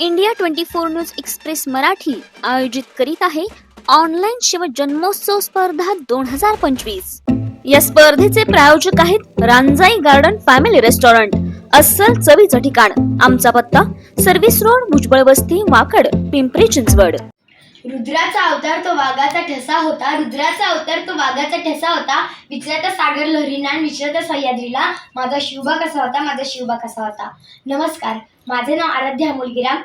India 24 news express Marathi आयोजित करीत आहे ऑनलाईन शिवजन्मोत्सव स्पर्धा 2025। या स्पर्धेचे प्रायोजक आहेत रांजाई गार्डन फॅमिली रेस्टॉरंट, अस्सल चवीचं ठिकाण। आमचा पत्ता सर्व्हिस रोड, भुजबळ वस्ती, वाकड, पिंपरी चिंचवड। रुद्राचा अवतार तो वाघाचा ठसा होता, रुद्राचा अवतार तो वाघाचा ठसा होता। विचारता सागर लहरींना, विचारता सह्याद्रीला, माझा शिवबा कसा होता, माझा शिवबा कसा होता। नमस्कार, माझे नाव आराध्या मुलगीराम।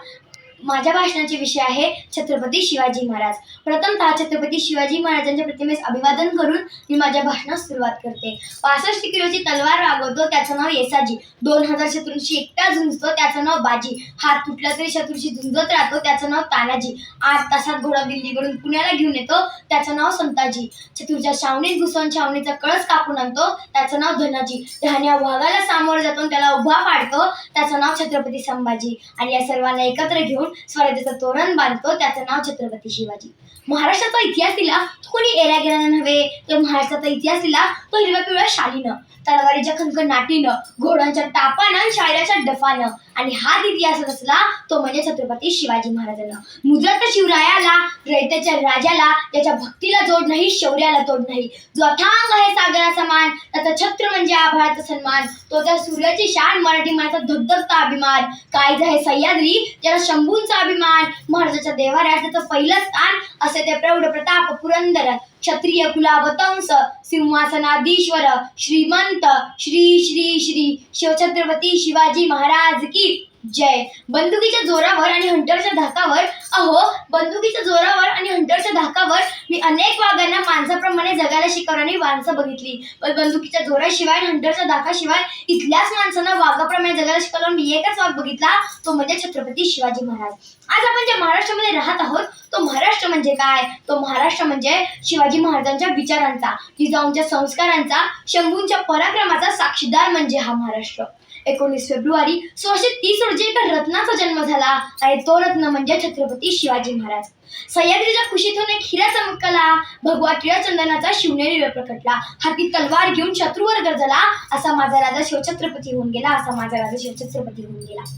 माझ्या भाषणाचे विषय आहे छत्रपती शिवाजी महाराज। प्रथमतः छत्रपती शिवाजी महाराजांच्या प्रतिमेस अभिवादन करून मी माझ्या भाषणास सुरुवात करते। 65 किलोची तलवार रागवतो त्याचं नाव येसाजी, 2000 शत्रूंशी एकटा झुंजतो त्याचं नाव बाजी, हात तुटला तरी शत्रूशी झुंजत राहतो त्याचं नाव तानाजी, 8 तासात घोडा दिल्लीवरून पुण्याला घेऊन येतो त्याचं नाव संताजी, शत्रूच्या छावणीत घुसवून छावणीचा कळस कापून आणतो त्याचं नाव धनाजी, धान्या वाघाला सामोरं जातो त्याला उभा पाडतो त्याचं नाव छत्रपती संभाजी, आणि या सर्वांना एकत्र घेऊन स्वराज्याचं तोरण बांधतो त्याचं नाव छत्रपती शिवाजी। महाराष्ट्राचा इतिहास दिला तो कोणी एरा गेल्यानं नव्हे, तर महाराष्ट्राचा इतिहास दिला तो हिरव्या पिवळ्या शालीनं, तलवारीच्या खणखणाटीनं, घोड्यांच्या टापानं, शायराच्या डफानं, आणि हाच इतिहास असला तो म्हणजे छत्रपती शिवाजी महाराजांना। मुद्रात शिवरायाला, रयतेच्या राजाला, ज्याच्या भक्तीला जोड नाही, शौर्याला तोड नाही, जो अथांग आहे सागरा समान, त्याचा छत्र म्हणजे आभाळाचा सन्मान, तो त्या सूर्याची शान, मराठी माणसाचा धगधगता अभिमान, काळीज आहे सह्याद्री ज्याला शंभूंचा अभिमान, महाराजाच्या देव्हाऱ्यात त्याचं पहिलं स्थान, असे ते प्रौढ प्रताप पुरंदर, क्षत्रिय कुलावतंस, सिंहासनाधीश्वर, श्रीमंत, श्री श्री श्री शिवछत्रपती शिवाजी महाराज की जय। बंदुकीच्या जोरावर आणि हंटरच्या धाकावर, अहो बंदुकीच्या जोरावर आणि हंटरच्या धाकावर मी अनेक वाघांना माणसाप्रमाणे जगायला शिकवणारी माणसं बघितली, पण बंदुकीच्या जोराशिवाय आणि हंटरच्या धाकाशिवाय इथल्याच माणसांना वाघाप्रमाणे जगायला शिकवणारा मी एकच वाघ बघितला, तो म्हणजे छत्रपती शिवाजी महाराज। आज आपण ज्या महाराष्ट्रामध्ये राहत आहोत तो महाराष्ट्र म्हणजे काय, तो महाराष्ट्र म्हणजे शिवाजी महाराजांच्या विचारांचा, जिजाऊंच्या संस्कारांचा, शंभूंच्या पराक्रमाचा साक्षीदार म्हणजे हा महाराष्ट्र। 19 फेब्रुवारी 1630 रोजी एका रत्नाचा जन्म झाला, आणि तो रत्न म्हणजे छत्रपती शिवाजी महाराज। सह्याद्रीच्या कुशीतून एक हिरा चमकला, भगवा टिळा चंदनाचा शिवनेरी प्रकटला, हाती तलवार घेऊन शत्रूवर गरजला, असा माझा राजा शिवछत्रपती होऊन गेला, असा माझा राजा शिवछत्रपती होऊन गेला।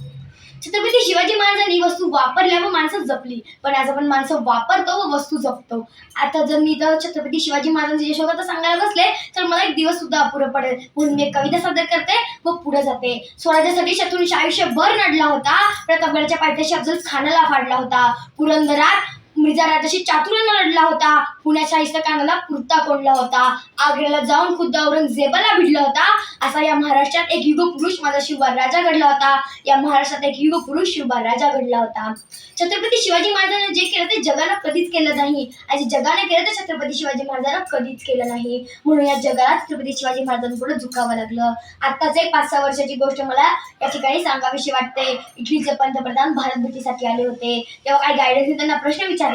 छत्रपती शिवाजी महाराजांनी वस्तू वापरल्या व माणसं जपली, पण आज आपण माणसं वापरतो व वस्तू जपतो। आता जर मी तर छत्रपती शिवाजी महाराजांची यशोगाथा सांगायला बसले तर मला एक दिवस सुद्धा अपुरं पडेल, म्हणून मी एक कविता सादर करते व पुढे जाते। स्वराज्यासाठी शत्रूंशी आयुष्यभर नडला होता, प्रतापगडाच्या पायथ्याशी अफजल खानाला फाडला होता, पुरंदरात मिर्झा राजाशी चातुर्यानं लढला होता, पुण्याच्या शाहिस्तेखानाला कुर्ता कोंडला होता, आग्र्याला जाऊन खुद्द औरंगजेबाला भिडला होता, असा या महाराष्ट्रात एक युग पुरुष माझा शिवबा राजा घडला होता, या महाराष्ट्रात एक युग पुरुष शिवबा राजा घडला होता। छत्रपती शिवाजी महाराजांनी जे केलं ते जगाला कधीच केलं नाही, आणि जगाने केलं ते छत्रपती शिवाजी महाराजांना कधीच केलं नाही, म्हणून या जगाला छत्रपती शिवाजी महाराजांपुढे झुकावं लागलं। आत्ताच एक 5-6 वर्षाची गोष्ट मला या ठिकाणी सांगावीशी वाटते। इटलीचे पंतप्रधान भारत भेटीसाठी आले होते, तेव्हा काही गायडन्सने त्यांना प्रश्न विचारला,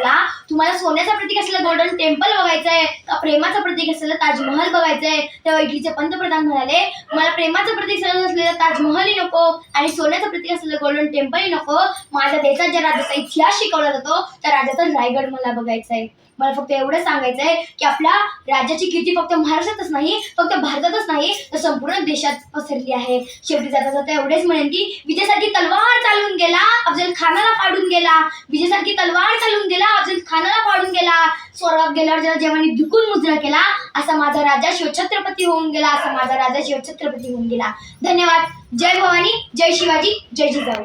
तुम्हाला सोन्याचं प्रतीक असलेलं गोल्डन टेम्पल बघायचंय का प्रेमाचं प्रतीक असलेलं ताजमहल बघायचंय? तेव्हा इटलीचे पंतप्रधान म्हणाले, मला प्रेमाचं प्रतीक असलेलं ताजमहलही नको आणि सोन्याचं प्रतीक असलेलं गोल्डन टेम्पलही नको, माझ्या देशात ज्या राज्याचा इतिहास शिकवला जातो त्या राज्याचा रायगड मला बघायचंय। मला फक्त एवढं सांगायचंय की आपल्या राज्याची कीर्ती फक्त महाराष्ट्रातच नाही, फक्त भारतातच नाही, तर संपूर्ण देशात पसरली आहे। शेवटी जाता जाता एवढेच म्हणेन की विजयासारखी तलवार चालून गेला, अफजल खानाला फाडून गेला, विजयासारखी तलवार चालून गेला, अफजल खानाला फाडून गेला, स्वर्गात गेल्यावर ज्याला जेव्हानी दुखून मुजरा केला, असा माझा राजा शिवछत्रपती होऊन गेला, असा माझा राजा शिवछत्रपती होऊन गेला। धन्यवाद। जय भवानी, जय शिवाजी, जय जिजाऊ।